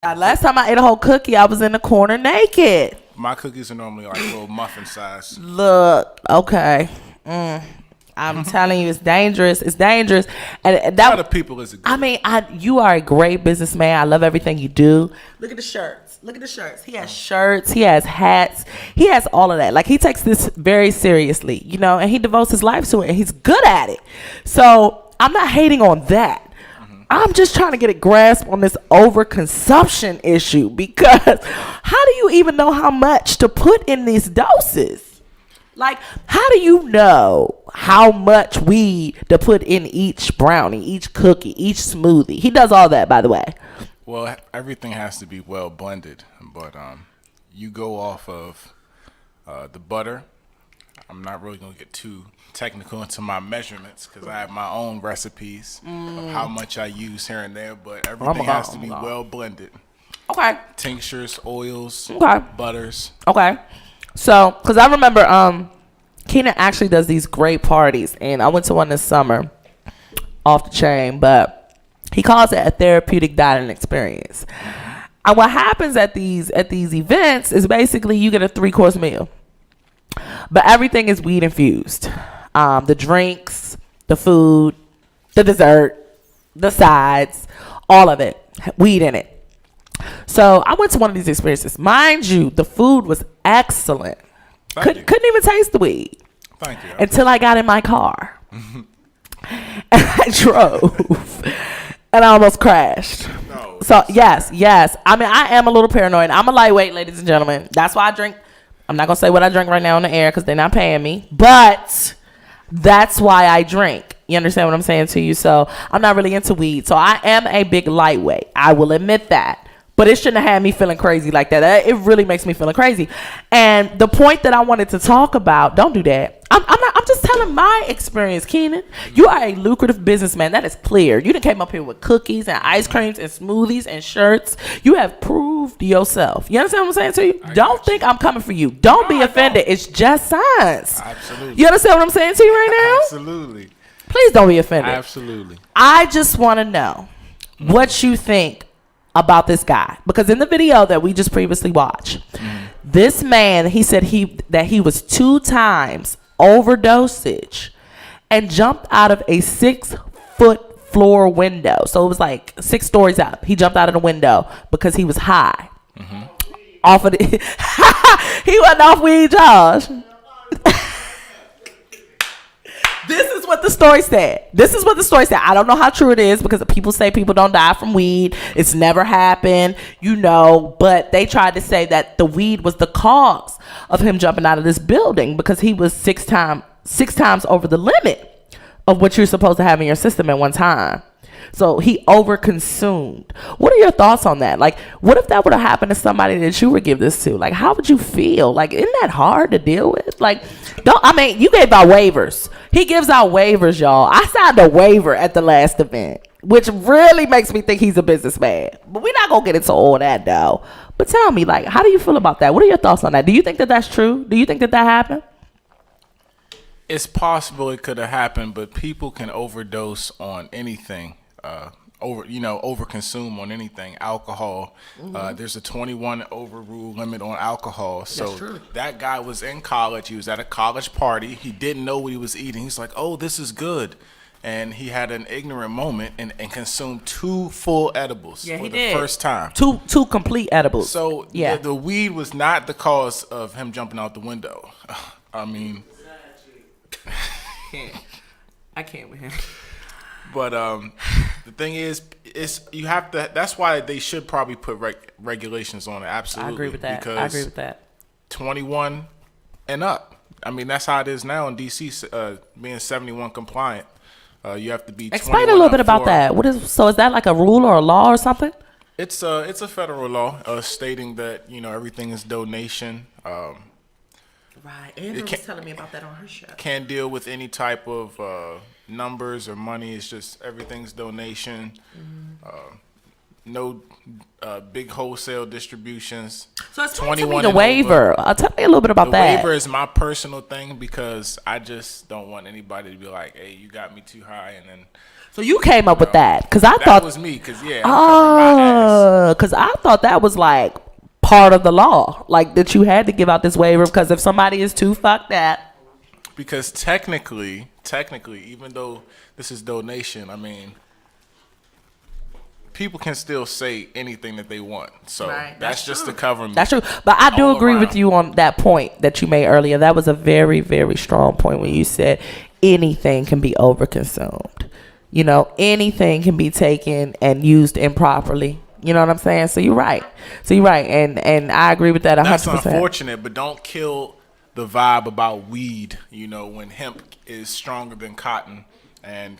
Last time I ate a whole cookie, I was in the corner naked. My cookies are normally like little muffin size. Look, okay. I'm telling you, it's dangerous. It's dangerous. And that Other people is a good. I mean, you are a great businessman. I love everything you do. Look at the shirts. Look at the shirts. He has shirts. He has hats. He has all of that. Like, he takes this very seriously, and he devotes his life to it. And he's good at it. So I'm not hating on that. I'm just trying to get a grasp on this overconsumption issue, because how do you even know how much to put in these doses? Like, how do you know how much weed to put in each brownie, each cookie, each smoothie? He does all that, by the way. Well, everything has to be well blended, but you go off of the butter. I'm not really going to get too technical into my measurements because I have my own recipes of how much I use here and there, but everything has to be well blended. Okay. Tinctures, oils, okay, butters. Okay. So, because I remember Keenan actually does these great parties, and I went to one this summer, off the chain, but he calls it a therapeutic dining experience. And what happens at these events is basically you get a 3-course meal. But everything is weed infused. The drinks, the food, the dessert, the sides, all of it, weed in it. So I went to one of these experiences. Mind you, the food was excellent. Couldn't even taste the weed. Thank you. Until I got in my car. And I drove. And I almost crashed. No. So, yes. I mean, I am a little paranoid. I'm a lightweight, ladies and gentlemen. That's why I drink. I'm not going to say what I drink right now on the air because they're not paying me. But that's why I drink. You understand what I'm saying to you? So I'm not really into weed. So I am a big lightweight. I will admit that. But it shouldn't have had me feeling crazy like that. It really makes me feeling crazy. And the point that I wanted to talk about, don't do that. I'm just telling my experience, Keenan. You are a lucrative businessman. That is clear. You done came up here with cookies and ice creams and smoothies and shirts. You have proved yourself. You understand what I'm saying to you? Don't think I'm coming for you. Don't be offended. It's just science. Absolutely. You understand what I'm saying to you right now? Absolutely. Please don't be offended. Absolutely. I just want to know what you think about this guy, because in the video that we just previously watched, this man, he said that he was 2 times overdosage and jumped out of a 6-foot floor window. So it was like 6 stories up. He jumped out of the window because he was high. Off of the he wasn't off weed, Josh. This is what the story said. I don't know how true it is, because people say people don't die from weed. It's never happened, but they tried to say that the weed was the cause of him jumping out of this building, because he was 6 times over the limit of what you're supposed to have in your system at one time. So he overconsumed. What are your thoughts on that? Like, what if that would have happened to somebody that you would give this to? Like, how would you feel? Like, isn't that hard to deal with? Like, you gave out waivers. He gives out waivers, y'all. I signed a waiver at the last event, which really makes me think he's a businessman. But we're not going to get into all that, though. But tell me, like, how do you feel about that? What are your thoughts on that? Do you think that that's true? Do you think that happened? It's possible it could have happened, but people can overdose on anything. Overconsume on anything. Alcohol. There's a 21 overrule limit on alcohol. So that guy was in college. He was at a college party. He didn't know what he was eating. He's like, oh, this is good. And he had an ignorant moment and consumed 2 full edibles for the first time. Two complete edibles. So the weed was not the cause of him jumping out the window. I mean, I can't with him. But the thing is you have to. That's why they should probably put regulations on it. Absolutely, I agree with that. 21 and up. I mean, that's how it is now in DC. Being 71 compliant, you have to be. Explain a little bit about that. Is that like a rule or a law or something? It's a federal law stating that everything is donation. Right. Andrew was telling me about that on her show. Can't deal with any type of numbers or money. It's just everything's donation. no big wholesale distributions. So explain to me the waiver. Tell me a little bit about that. The waiver is my personal thing because I just don't want anybody to be like, hey, you got me too high, and then. So you came up with that because I thought that was me because because I thought that was like part of the law, like that you had to give out this waiver because if somebody is too fucked up. Because technically, even though this is donation, I mean, people can still say anything that they want. So that's just to cover me. That's true. But I do agree with you on that point that you made earlier. That was a very, very strong point when you said anything can be overconsumed. You know, anything can be taken and used improperly. You know what I'm saying? So you're right. And I agree with that 100%. That's unfortunate, but don't kill the vibe about weed, you know, when hemp is stronger than cotton. And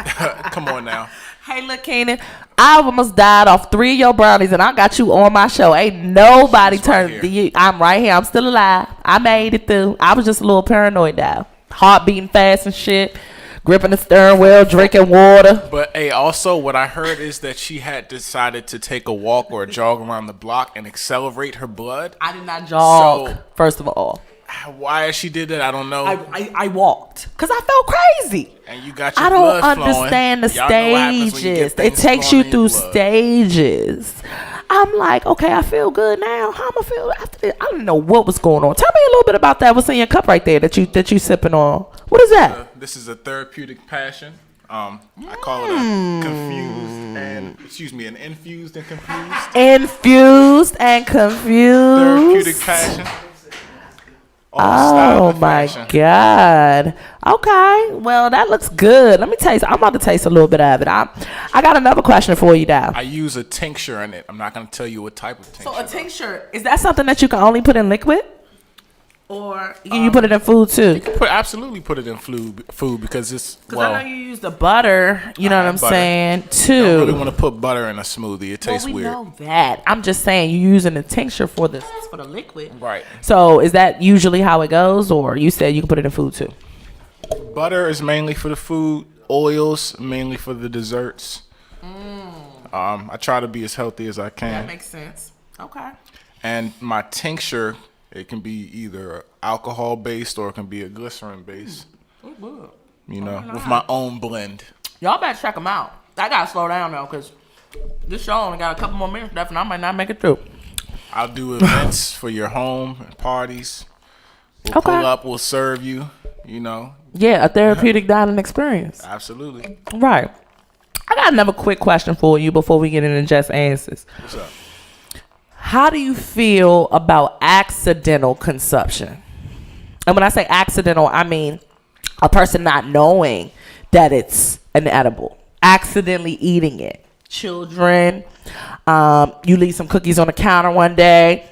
come on now. Hey, look, Keenan, I almost died off 3 of your brownies, and I got you on my show. Ain't nobody turned you. I'm right here. I'm still alive. I made it through. I was just a little paranoid now. Heart beating fast and shit. Gripping the steering wheel, drinking water. But hey, also what I heard is that she had decided to take a walk or a jog around the block and accelerate her blood. I did not jog, first of all. Why she did that, I don't know. I walked because I felt crazy. And you got your blood flowing. I don't understand the stages. It takes you through stages. I'm like, okay, I feel good now. How am I feel after this? I didn't know what was going on. Tell me a little bit about that. What's in your cup right there that you sipping on? What is that? This is a therapeutic passion. I call it an infused and confused. Infused and confused. Therapeutic passion. Oh my God. Okay. Well, that looks good. Let me taste. I'm about to taste a little bit of it. I got another question for you, Dow. I use a tincture in it. I'm not going to tell you what type of tincture. So a tincture, is that something that you can only put in liquid? Or can you put it in food too? You can absolutely put it in food because it's I know you use the butter. You know what I'm saying? Too. I don't really want to put butter in a smoothie. It tastes weird. We know that. I'm just saying you're using a tincture for the liquid. Right. So is that usually how it goes, or you said you can put it in food too? Butter is mainly for the food. Oils mainly for the desserts. I try to be as healthy as I can. That makes sense. Okay. And my tincture. It can be either alcohol based or it can be a glycerin based. You know, with my own blend. Y'all better check them out. I gotta slow down though, cause this show only got a couple more minutes left, and I might not make it through. I'll do events for your home and parties. We'll pull up. We'll serve you. You know. Yeah, a therapeutic dining experience. Absolutely. Right. I got another quick question for you before we get into Jes Answers. What's up? How do you feel about accidental consumption? And when I say accidental, I mean a person not knowing that it's an edible, accidentally eating it. Children, you leave some cookies on the counter one day,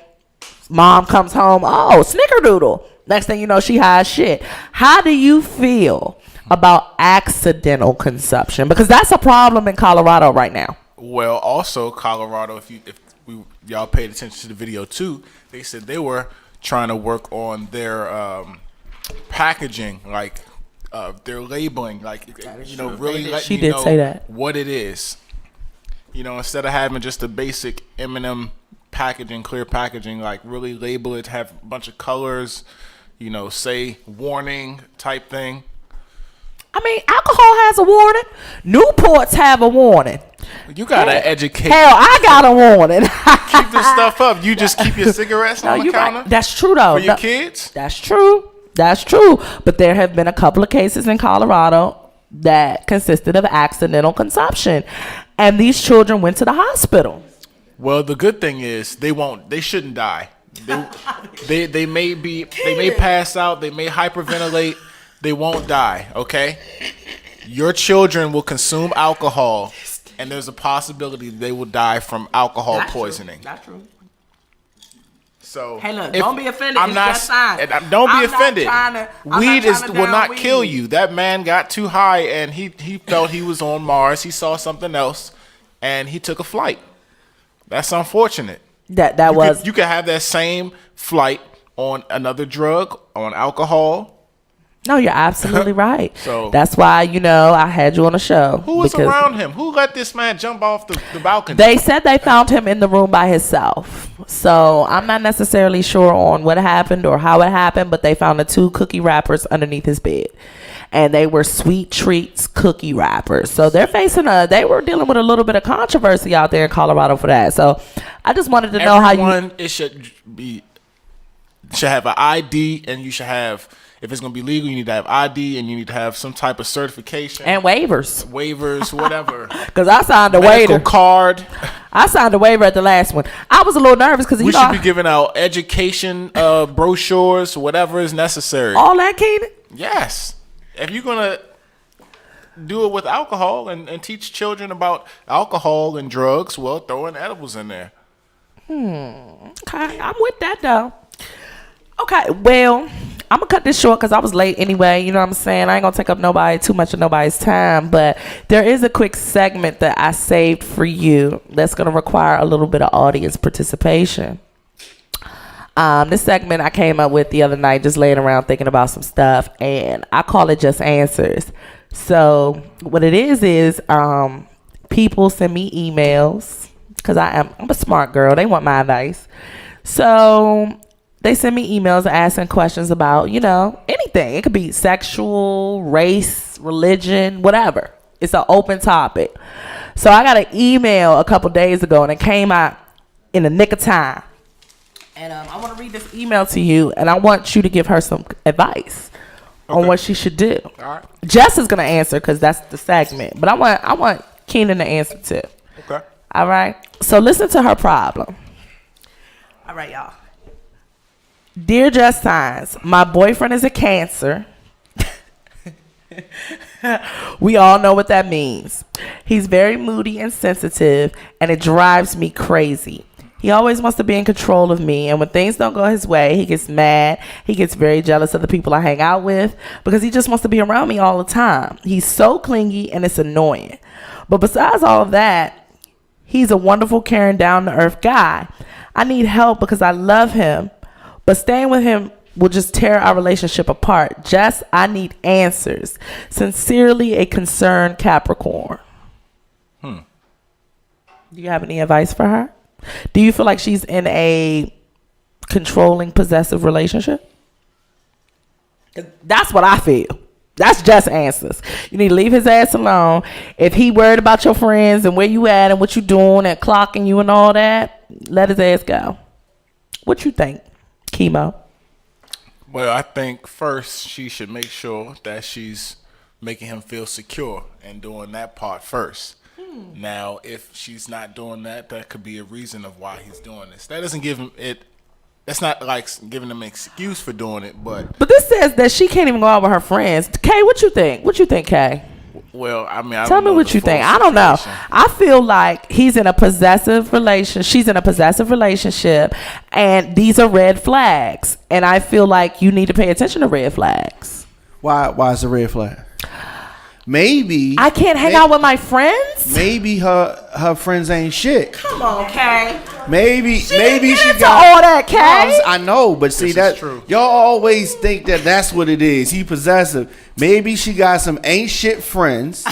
mom comes home, oh, snickerdoodle. Next thing you know, she high as shit. How do you feel about accidental consumption? Because that's a problem in Colorado right now. Well, also Colorado, if y'all paid attention to the video too, they said they were trying to work on their packaging, like their labeling, like really letting you know what it is. You know, instead of having just a basic M&M packaging, clear packaging, like really label it, have a bunch of colors, you know, say warning type thing. I mean, alcohol has a warning. Newports have a warning. You gotta educate. Hell, I got a warning. Keep this stuff up. You just keep your cigarettes on the counter. Right. That's true though. For your kids. That's true. But there have been a couple of cases in Colorado that consisted of accidental consumption, and these children went to the hospital. Well, the good thing is they shouldn't die. They may pass out. They may hyperventilate. They won't die. Okay. Your children will consume alcohol, and there's a possibility they will die from alcohol poisoning. That's true. So hey, look, don't be offended. I'm not. Don't be offended. Weed will not kill you. That man got too high, and he felt he was on Mars. He saw something else, and he took a flight. That's unfortunate. You could have that same flight on another drug, on alcohol. No, you're absolutely right. So that's why, I had you on the show. Who was around him? Who let this man jump off the balcony? They said they found him in the room by himself. So I'm not necessarily sure on what happened or how it happened, but they found the 2 cookie wrappers underneath his bed. And they were Sweet Treats cookie wrappers. So they were dealing with a little bit of controversy out there in Colorado for that. So I just wanted to know how it should have an ID, and you should have, if it's going to be legal, you need to have ID, and you need to have some type of certification. And waivers, whatever. Because I signed a medical card. I signed a waiver at the last one. I was a little nervous because we should be giving out education brochures, whatever is necessary. All that, Keenan? Yes. If you're going to do it with alcohol and teach children about alcohol and drugs, well, throw in edibles in there. Okay, I'm with that, though. Okay, well, I'm going to cut this short because I was late anyway. You know what I'm saying? I ain't going to take up too much of nobody's time. But there is a quick segment that I saved for you that's going to require a little bit of audience participation. This segment I came up with the other night, just laying around thinking about some stuff, and I call it Just Answers. So what it is people send me emails because I'm a smart girl. They want my advice. So they send me emails asking questions about, anything. It could be sexual, race, religion, whatever. It's an open topic. So I got an email a couple days ago, and it came out in the nick of time. And I want to read this email to you, and I want you to give her some advice on what she should do. All right. Jess is going to answer because that's the segment. But I want Keenan to answer too. Okay. All right. So listen to her problem. All right, y'all. Dear Jes Signz, my boyfriend is a Cancer. We all know what that means. He's very moody and sensitive, and it drives me crazy. He always wants to be in control of me, and when things don't go his way, he gets mad. He gets very jealous of the people I hang out with because he just wants to be around me all the time. He's so clingy, and it's annoying. But besides all of that, he's a wonderful, caring, down-to-earth guy. I need help because I love him, but staying with him will just tear our relationship apart. Jess, I need answers. Sincerely, a concerned Capricorn. Do you have any advice for her? Do you feel like she's in a controlling, possessive relationship? That's what I feel. That's just answers. You need to leave his ass alone. If he worried about your friends and where you at and what you doing and clocking you and all that, let his ass go. What you think, Kemo? Well, I think first she should make sure that she's making him feel secure and doing that part first. Now, if she's not doing that, that could be a reason of why he's doing this. That doesn't give him it. That's not like giving him an excuse for doing it, but this says that she can't even go out with her friends. Kay, what you think? What you think, Kay? Well, I mean, tell me what you think. I don't know. I feel like he's in a possessive relation. She's in a possessive relationship, and these are red flags. And I feel like you need to pay attention to red flags. Why is it a red flag? Maybe I can't hang out with my friends. Maybe her friends ain't shit. Come on, Kay. Maybe she got all that, Kay. I know, but see that y'all always think that that's what it is. He possessive. Maybe she got some ain't shit friends,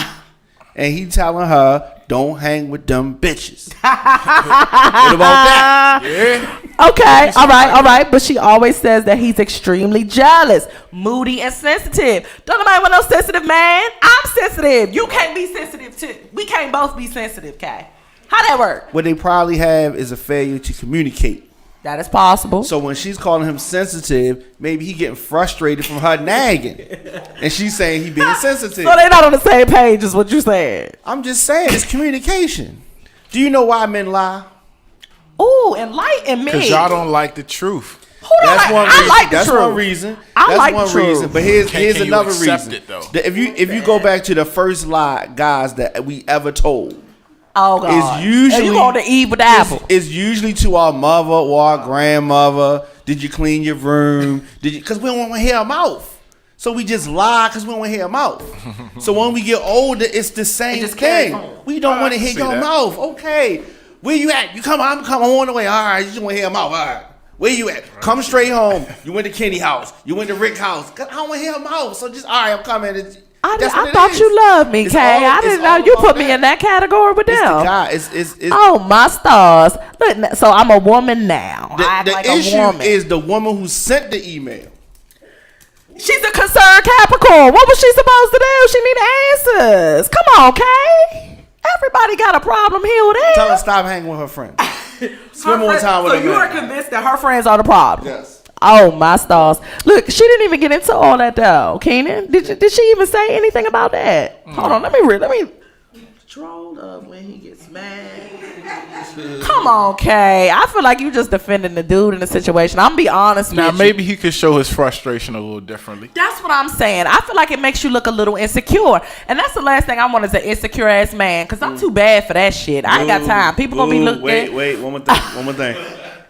and he telling her don't hang with them bitches. What about that? Yeah. Okay, all right. But she always says that he's extremely jealous, moody, and sensitive. Don't nobody want no sensitive man. I'm sensitive. You can't be sensitive too. We can't both be sensitive, Kay. How that work? What they probably have is a failure to communicate. That is possible. So when she's calling him sensitive, maybe he getting frustrated from her nagging, and she's saying he being sensitive. So they're not on the same page as what you said. I'm just saying it's communication. Do you know why men lie? Ooh, enlighten me. Because y'all don't like the truth. That's one reason. I like the That's truth. one reason. I That's like one the truth. reason. But here's another reason. It, though? If you go back to the first lie, guys, that we ever told. Oh God! It's usually you going to eat with the apple. It's usually to our mother or our grandmother. Did you clean your room? Did you? Because we don't want to hear our mouth. So we just lie because we don't want to hear our mouth. So when we get older, it's the same thing. We don't want to hear your mouth. Okay, where you at? I'm on the way. All right, you just want to hear our mouth. All right. Where you at? Come straight home. You went to Kenny house. You went to Rick house. I don't want to hear him out. So just, all right, I'm coming. I thought you loved me, Kay. I didn't know you put me in that category with them. It's oh, my stars. Look, so I'm a woman now. The issue is the woman who sent the email. She's a concerned Capricorn. What was she supposed to do? She need answers. Come on, Kay. Everybody got a problem here with that. Tell her stop hanging with her friends. Spend more time with her. So you are convinced that her friends are the problem? Yes. Oh, my stars. Look, she didn't even get into all that, though. Keenan, did she even say anything about that? Hold on, let me troll up when he gets mad. Come on, Kay. I feel like you just defending the dude in the situation. I'm be honest with you. Now, maybe he could show his frustration a little differently. That's what I'm saying. I feel like it makes you look a little insecure. And that's the last thing I want is an insecure ass man. Because I'm too bad for that shit. I ain't got time. People gonna be looking. Wait, one more thing.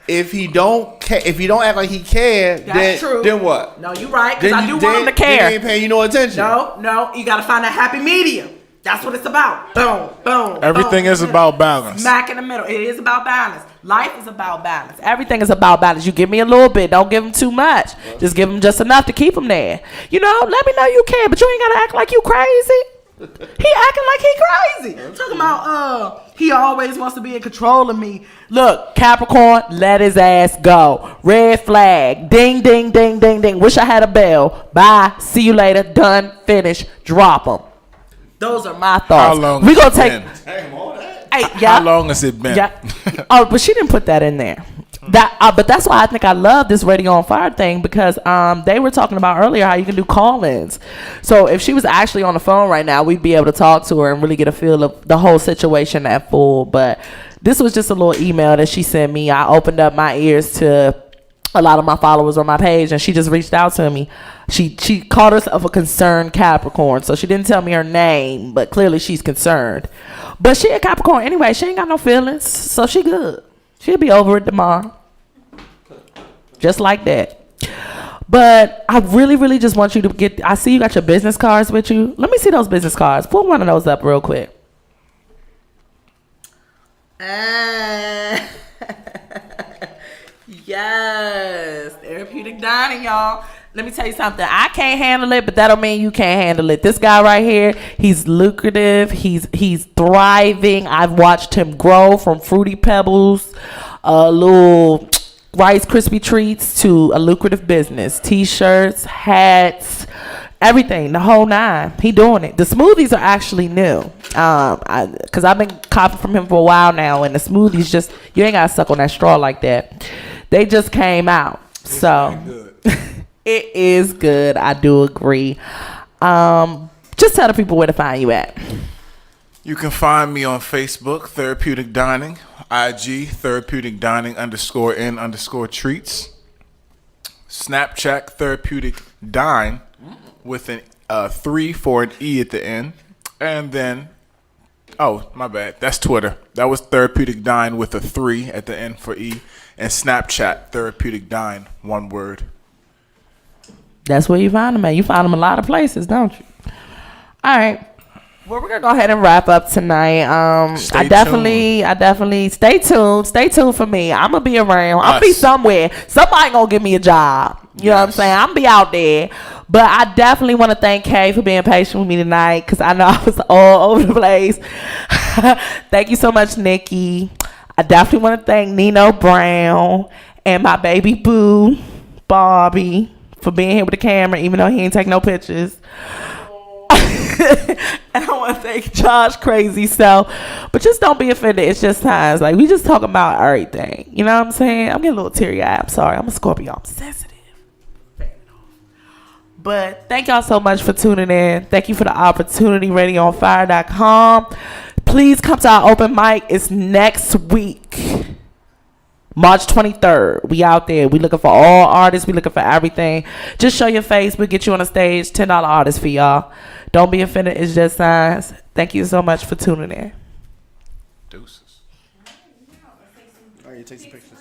If he don't act like he cares, then what? No, you're right. Because I do want him to care. Then he ain't paying you no attention. No. You got to find a happy medium. That's what it's about. Boom, boom. Everything is about balance. Smack in the middle. It is about balance. Life is about balance. Everything is about balance. You give me a little bit. Don't give him too much. Just give him just enough to keep him there. You know, let me know you care, but you ain't got to act like you crazy. He acting like he crazy. Talking about, he always wants to be in control of me. Look, Capricorn, let his ass go. Red flag. Ding, ding, ding, ding, ding. Wish I had a bell. Bye. See you later. Done. Finish. Drop him. Those are my thoughts. How long we gonna has take. it been? Hey, yeah. How long has it been? Yeah. Oh, but she didn't put that in there. But that's why I think I love this Radio on Fire thing, because they were talking about earlier how you can do call-ins. So if she was actually on the phone right now, we'd be able to talk to her and really get a feel of the whole situation at full. But this was just a little email that she sent me. I opened up my ears to a lot of my followers on my page, and she just reached out to me. She called herself a concerned Capricorn, so she didn't tell me her name, but clearly she's concerned. But she a Capricorn anyway. She ain't got no feelings, so she good. She'll be over it tomorrow. Just like that. But I really, really just want you to get, I see you got your business cards with you. Let me see those business cards. Pull one of those up real quick. Yes. Therapeutic dining, y'all. Let me tell you something. I can't handle it, but that don't mean you can't handle it. This guy right here, he's lucrative. He's thriving. I've watched him grow from Fruity Pebbles, little Rice Krispie treats, to a lucrative business. T-shirts, hats, everything, the whole nine. He doing it. The smoothies are actually new. Because I've been copying from him for a while now, and the smoothies just, you ain't got to suck on that straw like that. They just came out. So it is good. I do agree. Just tell the people where to find you at. You can find me on Facebook, Therapeutic Dining, IG, Therapeutic Dining _N_treats, Snapchat, Therapeutic Dine, with an 3 for an E at the end, and then, oh, my bad, that's Twitter. That was Therapeutic Dine with a 3 at the end for E, and Snapchat, Therapeutic Dine, one word. That's where you find them at. You find them a lot of places, don't you? All right. Well, we're gonna go ahead and wrap up tonight. I definitely stay tuned. Stay tuned for me. I'm gonna be around. I'll be somewhere. Somebody gonna give me a job. You know what I'm saying? I'm gonna be out there. But I definitely want to thank Kay for being patient with me tonight, because I know I was all over the place. Thank you so much, Nikki. I definitely want to thank Nino Brown and my baby boo, Bobby, for being here with the camera, even though he ain't take no pictures. And I want to thank Josh Crazy Self. But just don't be offended. It's just times. Like, we just talk about everything. You know what I'm saying? I'm getting a little teary-eyed. I'm sorry. I'm a Scorpio. I'm sensitive. But thank y'all so much for tuning in. Thank you for the opportunity. RadioOnFire.com. Please come to our open mic. It's next week, March 23rd. We out there. We looking for all artists. We looking for everything. Just show your face. We'll get you on the stage. $10 artist for y'all. Don't be offended. It's just signs. Thank you so much for tuning in. Deuces. All right, you take some pictures.